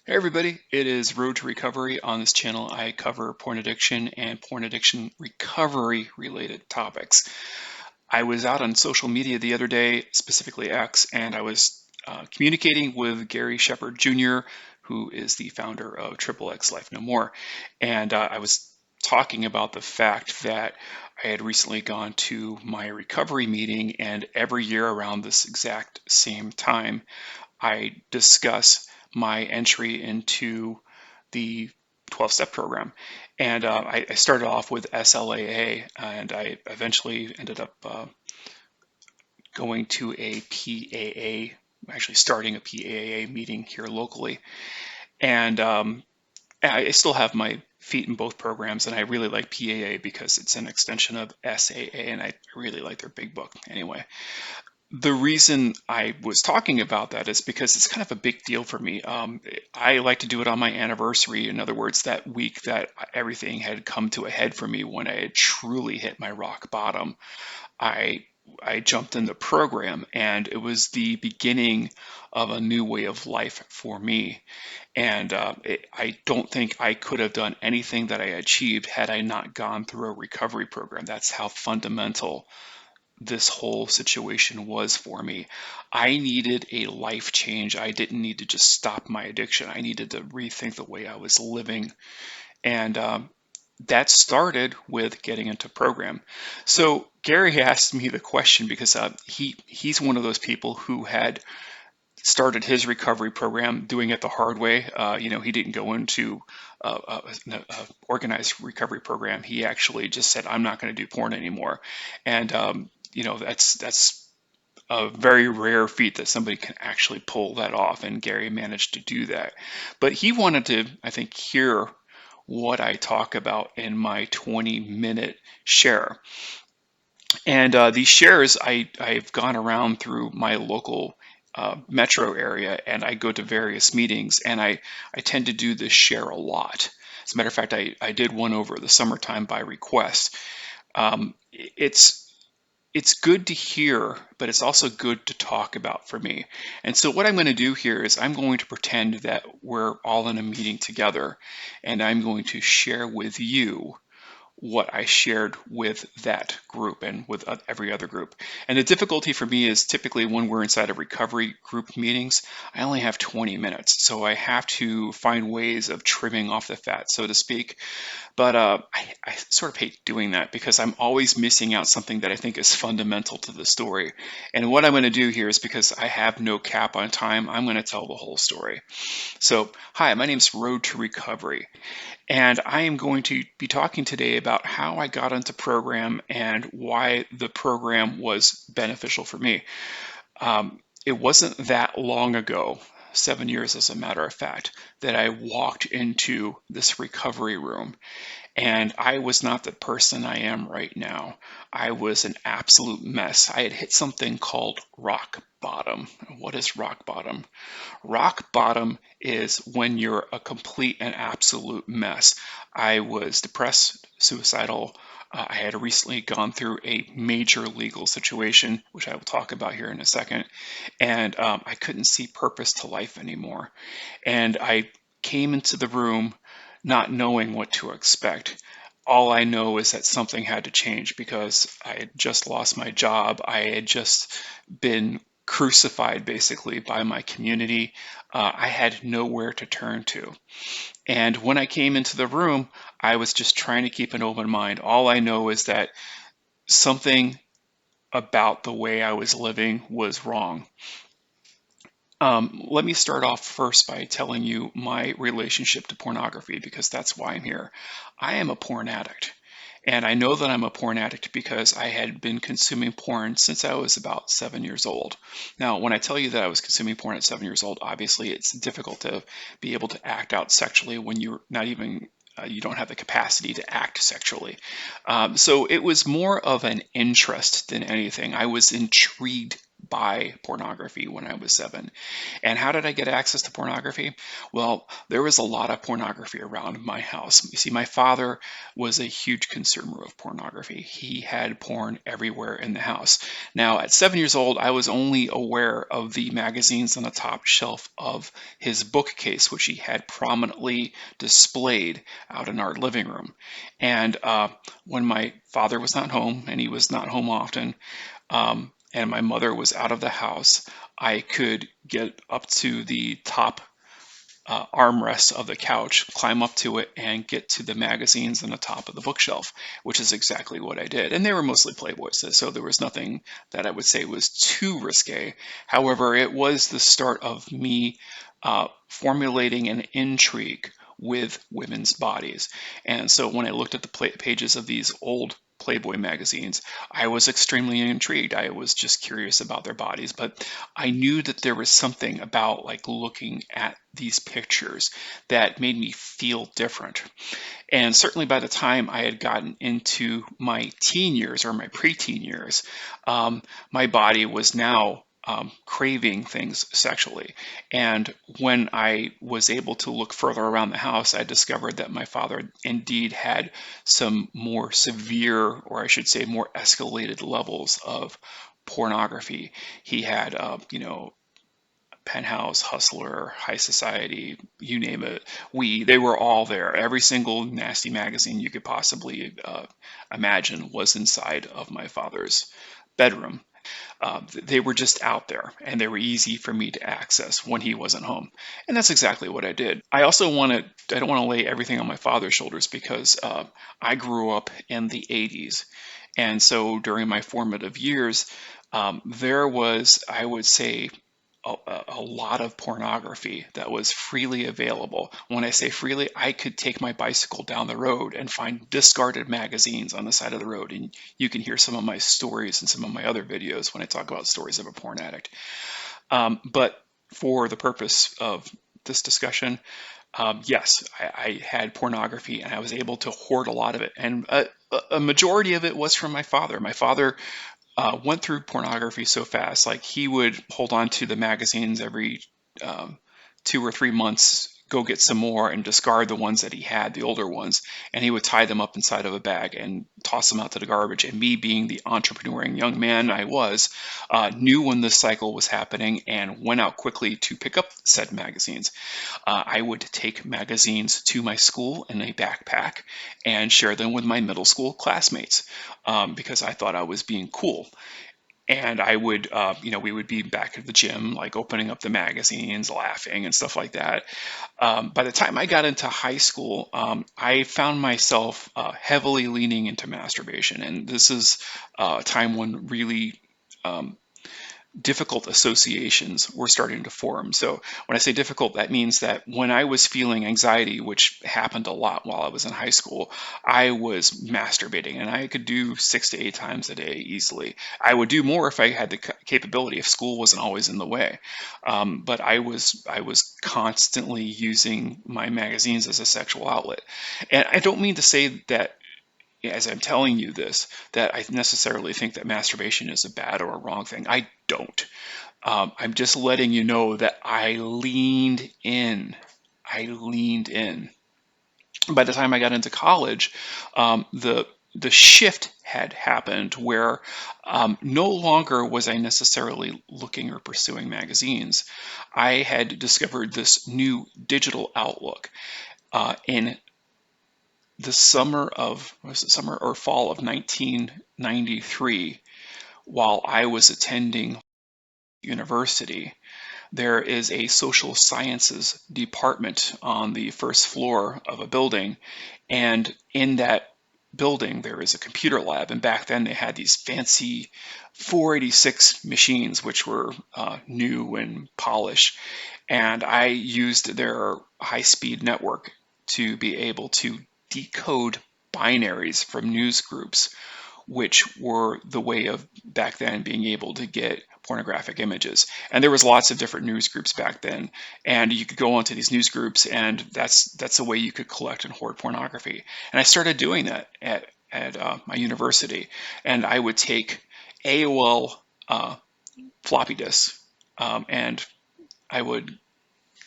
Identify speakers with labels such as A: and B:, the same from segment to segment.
A: Hey everybody, it is Road to Recovery. On this channel, I cover porn addiction and porn addiction recovery related topics. I was out on social media the other day, specifically X, and I was communicating with Gary Shepard Jr., who is the founder of Triple X Life No More. And I was talking about the fact that I had recently gone to my recovery meeting, and every year around this exact same time, I discuss my entry into the 12-step program. And I started off with SLAA, and I eventually ended up going to a PAA, actually starting a PAA meeting here locally. And I still have my feet in both programs, and I really like PAA because it's an extension of SAA, and I really like their big book anyway. The reason I was talking about that is because it's kind of a big deal for me. I like to do it on my anniversary. In other words, that week that everything had come to a head for me when I had truly hit my rock bottom, I I jumped in the program, and it was the beginning of a new way of life for me. And I don't think I could have done anything that I achieved had I not gone through a recovery program. That's how fundamental this whole situation was for me. I needed a life change. I didn't need to just stop my addiction. I needed to rethink the way I was living. And that started with getting into program. So Gary asked me the question because he's one of those people who had started his recovery program doing it the hard way. He didn't go into a organized recovery program. He actually just said, "I'm not going to do porn anymore," and that's a very rare feat that somebody can actually pull that off, and Gary managed to do that. But he wanted to, I think, hear what I talk about in my 20-minute share. And these shares, I've gone around through my local metro area, and I go to various meetings, and I tend to do this share a lot. As a matter of fact, I did one over the summertime by request. It's it's good to hear, but it's also good to talk about for me. And so what I'm going to do here is I'm going to pretend that we're all in a meeting together, and I'm going to share with you what I shared with that group and with every other group. And the difficulty for me is typically when we're inside of recovery group meetings, I only have 20 minutes. So I have to find ways of trimming off the fat, so to speak. But I sort of hate doing that because I'm always missing out something that I think is fundamental to the story. And what I'm going to do here is, because I have no cap on time, I'm going to tell the whole story. So, hi, my name is Road to Recovery, and I am going to be talking today about how I got into program and why the program was beneficial for me. It wasn't that long ago, 7 years as a matter of fact, that I walked into this recovery room, and I was not the person I am right now. I was an absolute mess. I had hit something called rock bottom. What is rock bottom? Rock bottom is when you're a complete and absolute mess. I was depressed, suicidal. I had recently gone through a major legal situation, which I will talk about here in a second, and I couldn't see purpose to life anymore. And I came into the room not knowing what to expect. All I know is that something had to change because I had just lost my job. I had just been crucified basically by my community. I had nowhere to turn to. And when I came into the room, I was just trying to keep an open mind. All I know is that something about the way I was living was wrong. Let me start off first by telling you my relationship to pornography, because that's why I'm here. I am a porn addict. And I know that I'm a porn addict because I had been consuming porn since I was about 7 years old. Now, when I tell you that I was consuming porn at 7 years old, obviously it's difficult to be able to act out sexually when you're not even you don't have the capacity to act sexually. So it was more of an interest than anything. I was intrigued buy pornography when I was 7. And how did I get access to pornography? Well, there was a lot of pornography around my house. You see, my father was a huge consumer of pornography. He had porn everywhere in the house. Now, at 7 years old, I was only aware of the magazines on the top shelf of his bookcase, which he had prominently displayed out in our living room. And when my father was not home, and he was not home often, and my mother was out of the house, I could get up to the top armrest of the couch, climb up to it, and get to the magazines on the top of the bookshelf, which is exactly what I did. And they were mostly Playboys, so there was nothing that I would say was too risque. However, it was the start of me formulating an intrigue with women's bodies. And so when I looked at the pages of these old Playboy magazines, I was extremely intrigued. I was just curious about their bodies, but I knew that there was something about like looking at these pictures that made me feel different. And certainly by the time I had gotten into my teen years or my preteen years, my body was now craving things sexually. And when I was able to look further around the house, I discovered that my father indeed had some more severe, or I should say more escalated levels of pornography. He had, Penthouse, Hustler, High Society, you name it. They were all there. Every single nasty magazine you could possibly imagine was inside of my father's bedroom. They were just out there, and they were easy for me to access when he wasn't home. And that's exactly what I did. I don't want to lay everything on my father's shoulders because I grew up in the 80s. And so during my formative years, there was, I would say, a lot of pornography that was freely available. When I say freely, I could take my bicycle down the road and find discarded magazines on the side of the road. And you can hear some of my stories and some of my other videos when I talk about stories of a porn addict. But for the purpose of this discussion, yes, I had pornography and I was able to hoard a lot of it. And a majority of it was from my father. My father went through pornography so fast. Like he would hold on to the magazines every 2 or 3 months, go get some more and discard the ones that he had, the older ones, and he would tie them up inside of a bag and toss them out to the garbage. And me, being the entrepreneuring young man I was, knew when this cycle was happening and went out quickly to pick up said magazines. I would take magazines to my school in a backpack and share them with my middle school classmates because I thought I was being cool. And I would, we would be back at the gym, like opening up the magazines, laughing and stuff like that. By the time I got into high school, I found myself heavily leaning into masturbation. And this is a time when really difficult associations were starting to form. So when I say difficult, that means that when I was feeling anxiety, which happened a lot while I was in high school, I was masturbating, and I could do 6 to 8 times a day easily. I would do more if I had the capability, if school wasn't always in the way. But I was constantly using my magazines as a sexual outlet. And I don't mean to say that as I'm telling you this, that I necessarily think that masturbation is a bad or a wrong thing. I don't. I'm just letting you know that I leaned in. I leaned in. By the time I got into college, the shift had happened where no longer was I necessarily looking or pursuing magazines. I had discovered this new digital outlook in the summer or fall of 1993, while I was attending university. There is a social sciences department on the first floor of a building, and in that building there is a computer lab. And back then they had these fancy 486 machines, which were new and polished. And I used their high-speed network to be able to decode binaries from news groups, which were the way of back then being able to get pornographic images. And there was lots of different news groups back then, and you could go onto these news groups, and that's a way you could collect and hoard pornography. And I started doing that at my university, and I would take AOL floppy disk, and I would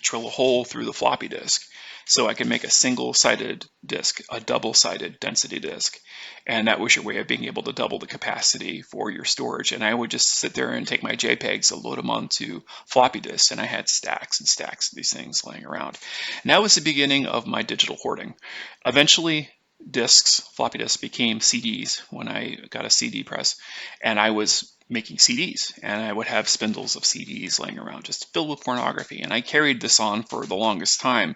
A: drill a hole through the floppy disk so I could make a single-sided disk, a double-sided density disk. And that was your way of being able to double the capacity for your storage. And I would just sit there and take my JPEGs and load them onto floppy disks, and I had stacks and stacks of these things laying around. And that was the beginning of my digital hoarding. Eventually, floppy disks became CDs when I got a CD press, and I was making CDs, and I would have spindles of CDs laying around just filled with pornography, and I carried this on for the longest time.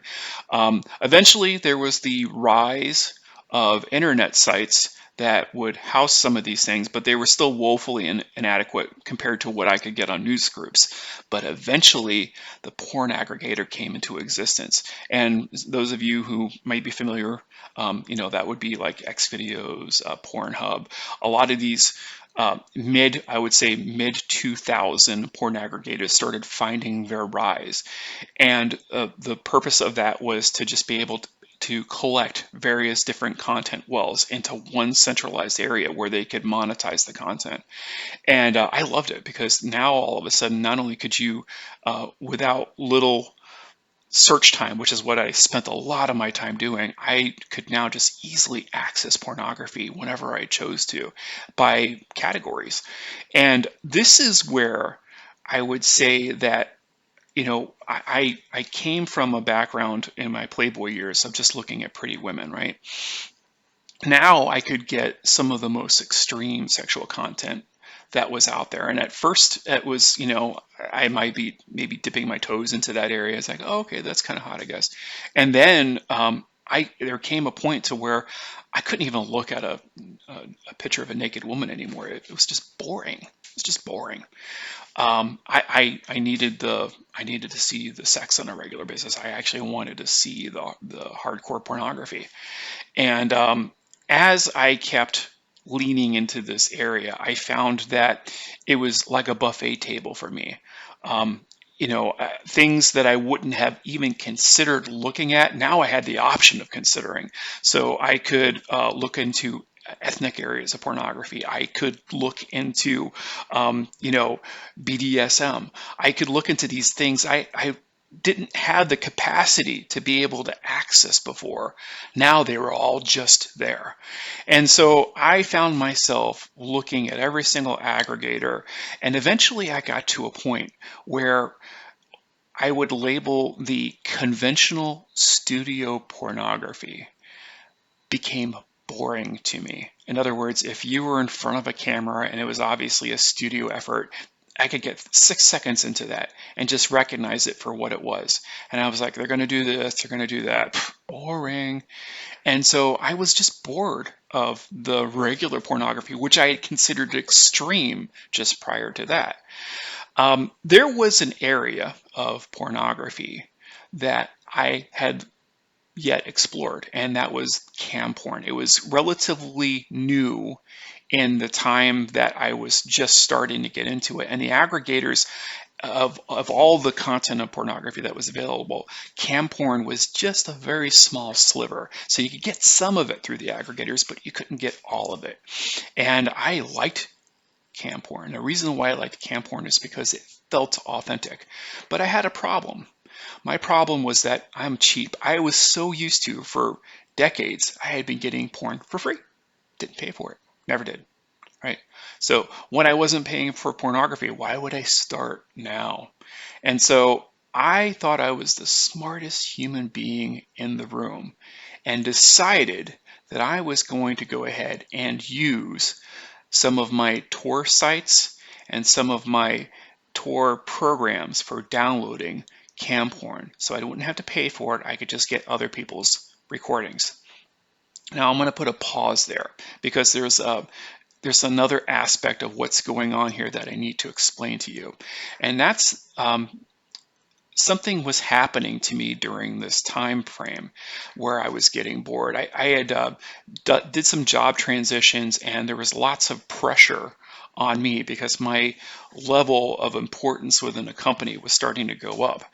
A: Eventually, there was the rise of internet sites that would house some of these things, but they were still woefully inadequate compared to what I could get on news groups. But eventually, the porn aggregator came into existence. And those of you who might be familiar, that would be like Xvideos, Pornhub, a lot of these I would say mid 2000 porn aggregators started finding their rise. And the purpose of that was to just be able to collect various different content wells into one centralized area where they could monetize the content. And I loved it because now all of a sudden, not only could you, without little search time, which is what I spent a lot of my time doing, I could now just easily access pornography whenever I chose to by categories. And this is where I would say that, I came from a background in my Playboy years of just looking at pretty women, right? Now I could get some of the most extreme sexual content that was out there. And at first it was, I might be maybe dipping my toes into that area. It's like, oh, okay, that's kind of hot, I guess. And then there came a point to where I couldn't even look at a picture of a naked woman anymore. It was just boring. It's just boring. I needed to see the sex on a regular basis. I actually wanted to see the hardcore pornography. And as I kept leaning into this area, I found that it was like a buffet table for me. Things that I wouldn't have even considered looking at, now I had the option of considering. So I could look into ethnic areas of pornography. I could look into, BDSM. I could look into these things I didn't have the capacity to be able to access before. Now they were all just there. And so I found myself looking at every single aggregator, and eventually I got to a point where I would label the conventional studio pornography became boring to me. In other words, if you were in front of a camera and it was obviously a studio effort, I could get 6 seconds into that and just recognize it for what it was. And I was like, they're going to do this, they're going to do that. Pfft, boring. And so I was just bored of the regular pornography, which I had considered extreme just prior to that. There was an area of pornography that I had yet explored, and that was cam porn. It was relatively new in the time that I was just starting to get into it. And the aggregators of all the content of pornography that was available, cam porn was just a very small sliver. So you could get some of it through the aggregators, but you couldn't get all of it. And I liked cam porn. The reason why I liked cam porn is because it felt authentic. But I had a problem. My problem was that I'm cheap. I was so used to, for decades, I had been getting porn for free. Didn't pay for it. Never did. Right? So when I wasn't paying for pornography, why would I start now? And so I thought I was the smartest human being in the room and decided that I was going to go ahead and use some of my Tor sites and some of my Tor programs for downloading cam porn. So I wouldn't have to pay for it. I could just get other people's recordings. Now I'm going to put a pause there because there's another aspect of what's going on here that I need to explain to you. And that's something was happening to me during this time frame where I was getting bored. I had did some job transitions, and there was lots of pressure on me because my level of importance within a company was starting to go up.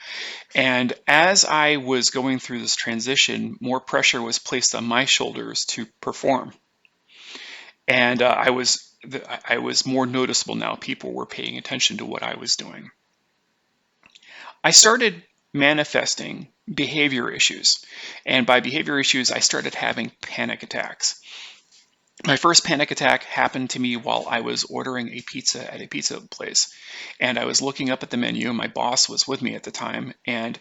A: And as I was going through this transition, more pressure was placed on my shoulders to perform. And I was I was more noticeable now. People were paying attention to what I was doing. I started manifesting behavior issues. And by behavior issues, I started having panic attacks. My first panic attack happened to me while I was ordering a pizza at a pizza place. And I was looking up at the menu. My boss was with me at the time. And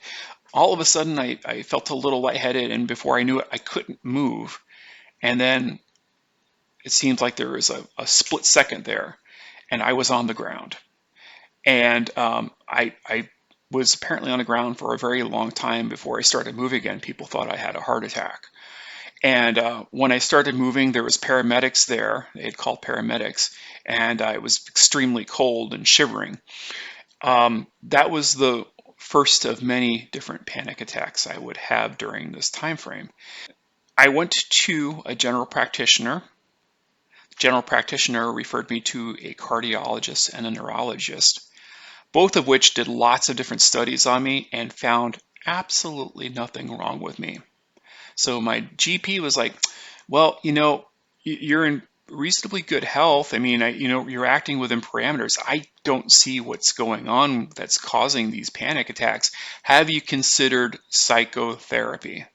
A: all of a sudden, I felt a little lightheaded. And before I knew it, I couldn't move. And then it seemed like there was a split second there. And I was on the ground. And I was apparently on the ground for a very long time before I started moving again. People thought I had a heart attack. And when I started moving, there was paramedics there. They had called paramedics, and I was extremely cold and shivering. That was the first of many different panic attacks I would have during this time frame. I went to a general practitioner. The general practitioner referred me to a cardiologist and a neurologist, both of which did lots of different studies on me and found absolutely nothing wrong with me. So my GP was like, well, you're in reasonably good health. I mean, you're acting within parameters. I don't see what's going on that's causing these panic attacks. Have you considered psychotherapy?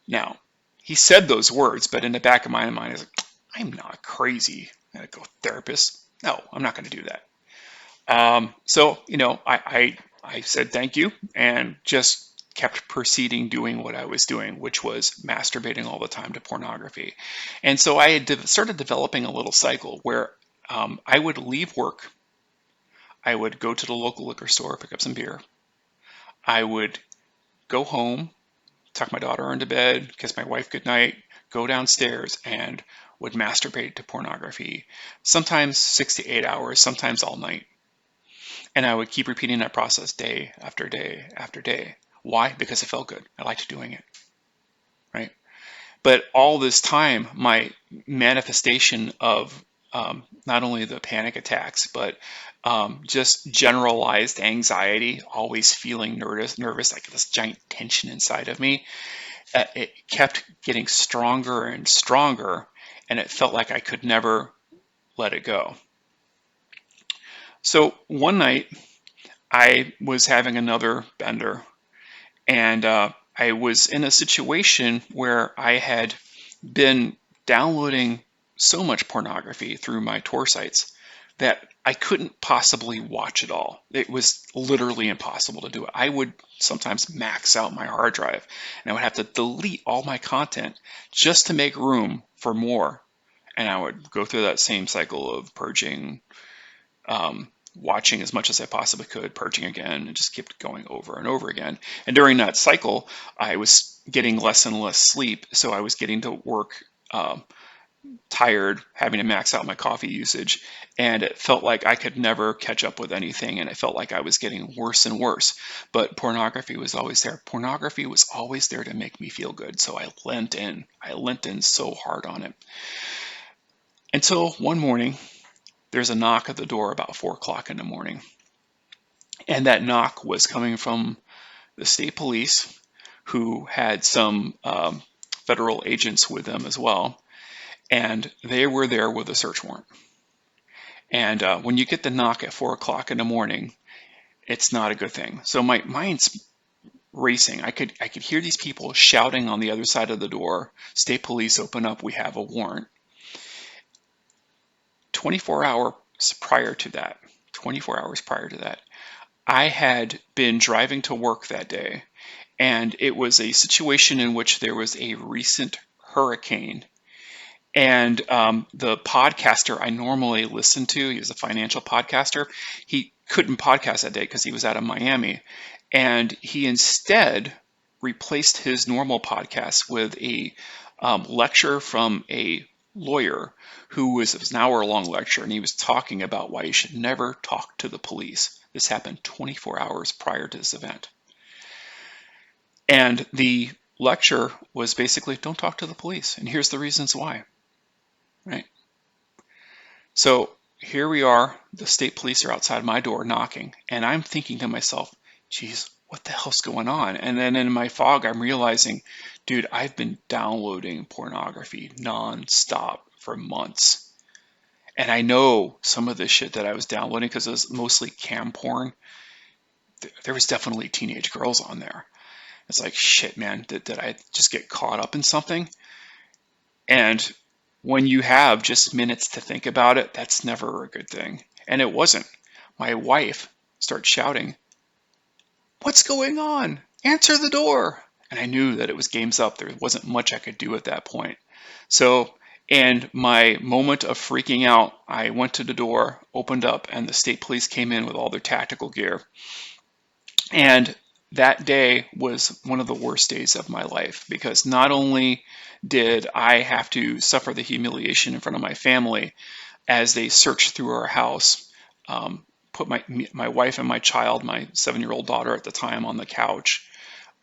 A: Now, he said those words, but in the back of my mind, I was like, I'm not crazy. I'm going to go therapist. No, I'm not going to do that. So, I said thank you and just kept proceeding doing what I was doing, which was masturbating all the time to pornography. And so I had started developing a little cycle where I would leave work. I would go to the local liquor store, pick up some beer. I would go home, tuck my daughter into bed, kiss my wife goodnight, go downstairs, and would masturbate to pornography, sometimes 6 to 8 hours, sometimes all night. And I would keep repeating that process day after day after day. Why? Because it felt good. I liked doing it, right? But all this time, my manifestation of not only the panic attacks, but just generalized anxiety, always feeling nervous, like this giant tension inside of me, it kept getting stronger and stronger, and it felt like I could never let it go. So one night, I was having another bender, and I was in a situation where I had been downloading so much pornography through my Tor sites that I couldn't possibly watch it all. It was literally impossible to do it. I would sometimes max out my hard drive, and I would have to delete all my content just to make room for more. And I would go through that same cycle of purging, watching as much as I possibly could, purging again, and just kept going over and over again. And during that cycle, I was getting less and less sleep, so I was getting to work tired, having to max out my coffee usage, and it felt like I could never catch up with anything, and it felt like I was getting worse and worse. But pornography was always there. Pornography was always there to make me feel good, so I lent in. I lent in so hard on it. Until one morning, there's a knock at the door about 4 o'clock in the morning. And that knock was coming from the state police, who had some federal agents with them as well. And they were there with a search warrant. And when you get the knock at 4 o'clock in the morning, it's not a good thing. So my mind's racing. I could hear these people shouting on the other side of the door, "State police, open up, we have a warrant." 24 hours prior to that, I had been driving to work that day, and it was a situation in which there was a recent hurricane. And the podcaster I normally listen to, he was a financial podcaster, he couldn't podcast that day because he was out of Miami. And he instead replaced his normal podcast with a lecture from a lawyer who was an hour-long lecture, and he was talking about why you should never talk to the police. This happened 24 hours prior to this event. And the lecture was basically, don't talk to the police, and here's the reasons why. Right? So here we are, the state police are outside my door knocking, and I'm thinking to myself, geez, what the hell's going on? And then in my fog, I'm realizing, dude, I've been downloading pornography nonstop for months. And I know some of the shit that I was downloading, because it was mostly cam porn. There was definitely teenage girls on there. It's like, shit, man, did I just get caught up in something? And when you have just minutes to think about it, that's never a good thing. And it wasn't. My wife starts shouting, "What's going on? Answer the door." And I knew that it was game's up. There wasn't much I could do at that point. So, in my moment of freaking out, I went to the door, opened up, and the state police came in with all their tactical gear. And that day was one of the worst days of my life, because not only did I have to suffer the humiliation in front of my family as they searched through our house, put my wife and my child, my 7-year-old daughter at the time, on the couch,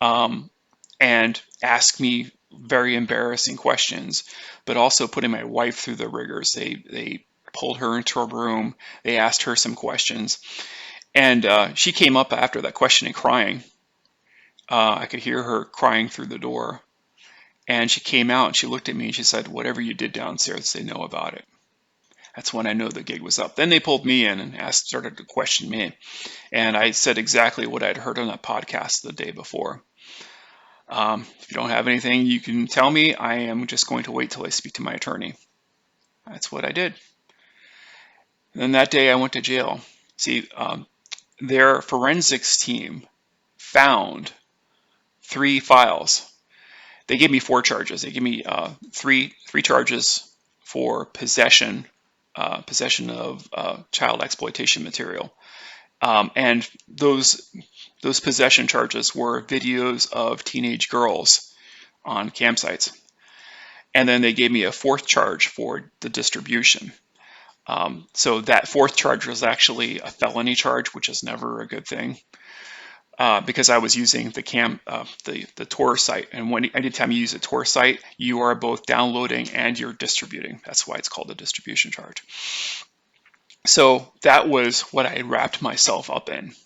A: and asked me very embarrassing questions, but also putting my wife through the rigors. They pulled her into a room. They asked her some questions, and she came up after that questioning crying. I could hear her crying through the door. And she came out and she looked at me and she said, "Whatever you did downstairs, they know about it." That's when I know the gig was up. Then they pulled me in and started to question me. And I said exactly what I'd heard on that podcast the day before. If you don't have anything you can tell me, I am just going to wait till I speak to my attorney. That's what I did. And then that day I went to jail. See, their forensics team found 3 files. They gave me 4 charges. They gave me three charges for possession of child exploitation material, and those possession charges were videos of teenage girls on campsites. And then they gave me a 4th charge for the distribution. So that 4th charge was actually a felony charge, which is never a good thing. Because I was using the Tor site, and anytime you use a Tor site, you are both downloading and you're distributing. That's why it's called a distribution charge. So that was what I wrapped myself up in.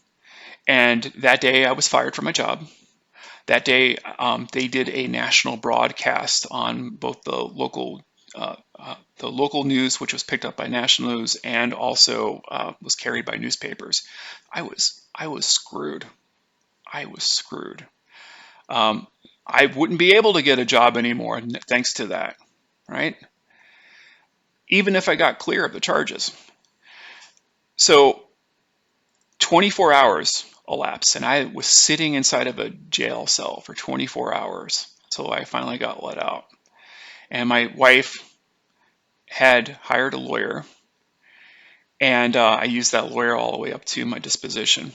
A: And that day I was fired from my job. That day they did a national broadcast on both the local news, which was picked up by national news, and also was carried by newspapers. I was screwed. I was screwed. I wouldn't be able to get a job anymore thanks to that, right? Even if I got clear of the charges. So 24 hours elapsed, and I was sitting inside of a jail cell for 24 hours until I finally got let out. And my wife had hired a lawyer, and I used that lawyer all the way up to my disposition.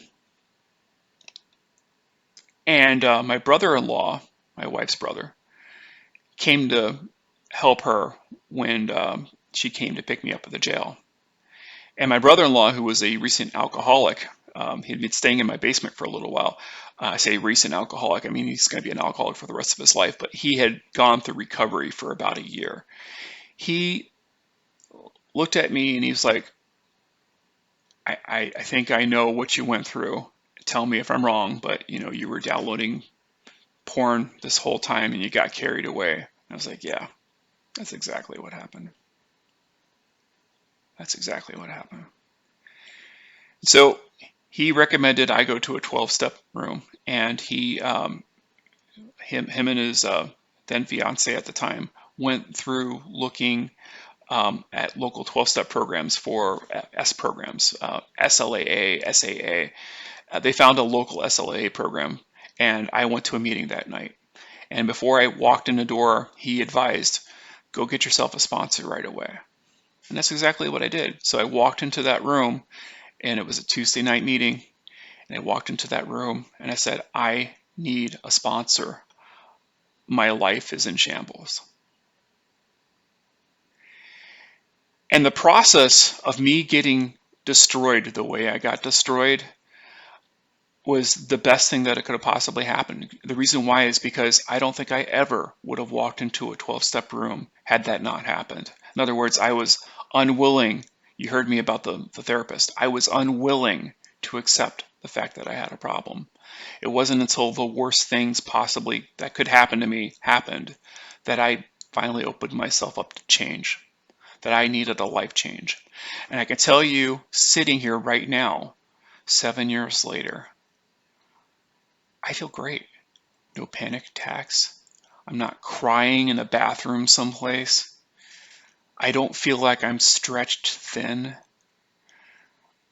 A: And my brother-in-law, my wife's brother, came to help her when she came to pick me up at the jail. And my brother-in-law, who was a recent alcoholic, he'd been staying in my basement for a little while. I say recent alcoholic, I mean he's going to be an alcoholic for the rest of his life, but he had gone through recovery for about a year. He looked at me and he was like, I think I know what you went through. Tell me if I'm wrong, but you were downloading porn this whole time and you got carried away. And I was like, yeah, that's exactly what happened. That's exactly what happened. So he recommended I go to a 12-step room, and him and his then fiance at the time went through looking at local 12-step programs for S programs, SLAA, SAA. They found a local SLAA program, and I went to a meeting that night. And before I walked in the door, he advised, go get yourself a sponsor right away. And that's exactly what I did. So I walked into that room, and it was a Tuesday night meeting. And I walked into that room and I said, I need a sponsor. My life is in shambles. And the process of me getting destroyed the way I got destroyed was the best thing that could have possibly happened. The reason why is because I don't think I ever would have walked into a 12-step room had that not happened. In other words, I was unwilling. You heard me about the therapist. I was unwilling to accept the fact that I had a problem. It wasn't until the worst things possibly that could happen to me happened that I finally opened myself up to change. that I needed a life change. And I can tell you, sitting here right now, 7 years later, I feel great. No panic attacks. I'm not crying in the bathroom someplace. I don't feel like I'm stretched thin.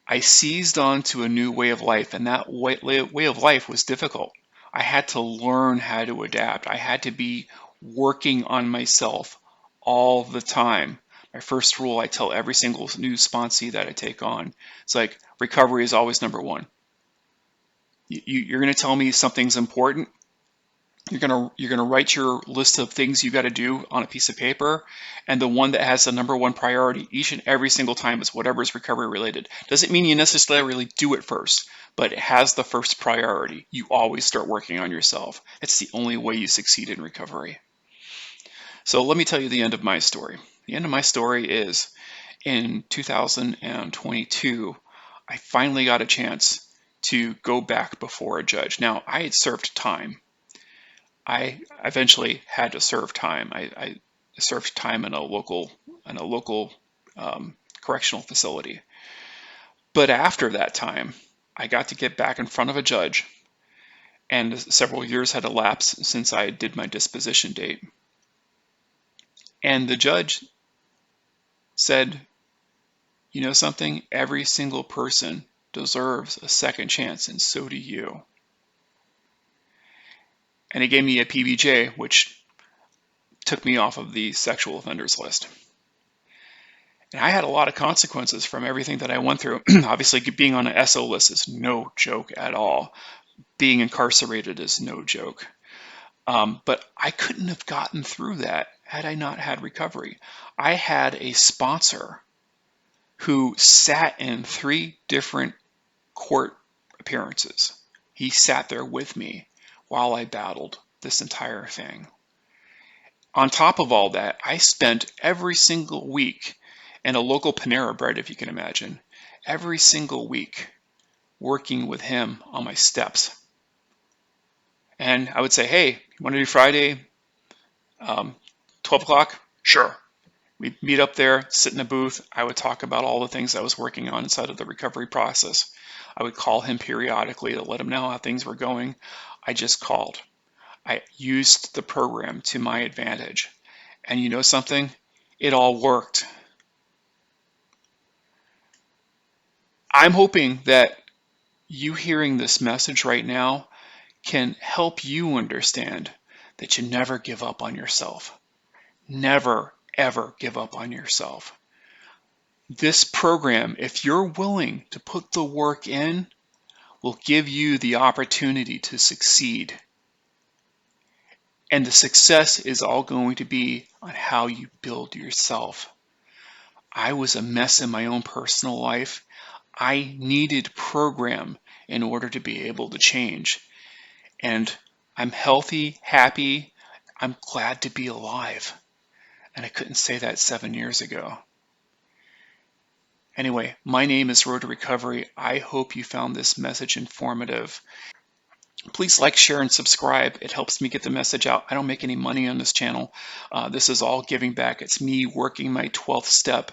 A: I seized onto a new way of life, and that way of life was difficult. I had to learn how to adapt. I had to be working on myself all the time. My first rule I tell every single new sponsee that I take on, it's like recovery is always number one. You're going to tell me something's important. You're gonna write your list of things you got to do on a piece of paper, and the one that has the number one priority each and every single time is whatever is recovery related. Doesn't mean you necessarily do it first, but it has the first priority. You always start working on yourself. It's the only way you succeed in recovery. So let me tell you the end of my story. The end of my story is in 2022, I finally got a chance to go back before a judge. Now, I had served time. I eventually had to serve time. I served time in a local correctional facility. But after that time, I got to get back in front of a judge, and several years had elapsed since I did my disposition date. And the judge said, you know something? Every single person deserves a second chance, and so do you. And he gave me a PBJ, which took me off of the sexual offenders list. And I had a lot of consequences from everything that I went through. Obviously, being on an SO list is no joke at all. Being incarcerated is no joke. But I couldn't have gotten through that had I not had recovery. I had a sponsor who sat in 3 different court appearances. He sat there with me while I battled this entire thing. On top of all that, I spent every single week in a local Panera Bread, if you can imagine, every single week working with him on my steps. And I would say, hey, you want to do Friday, 12 o'clock? Sure. We'd meet up there, sit in a booth. I would talk about all the things I was working on inside of the recovery process. I would call him periodically to let him know how things were going. I just called. I used the program to my advantage. And you know something? It all worked. I'm hoping that you hearing this message right now can help you understand that you never give up on yourself. Never, ever give up on yourself. This program, if you're willing to put the work in, will give you the opportunity to succeed. And the success is all going to be on how you build yourself. I was a mess in my own personal life. I needed program in order to be able to change. And I'm healthy, happy. I'm glad to be alive. And I couldn't say that 7 years ago. Anyway, my name is Road to Recovery. I hope you found this message informative. Please like, share, and subscribe. It helps me get the message out. I don't make any money on this channel. This is all giving back. It's me working my 12th step,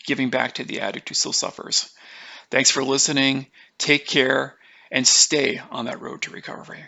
A: giving back to the addict who still suffers. Thanks for listening. Take care and stay on that road to recovery.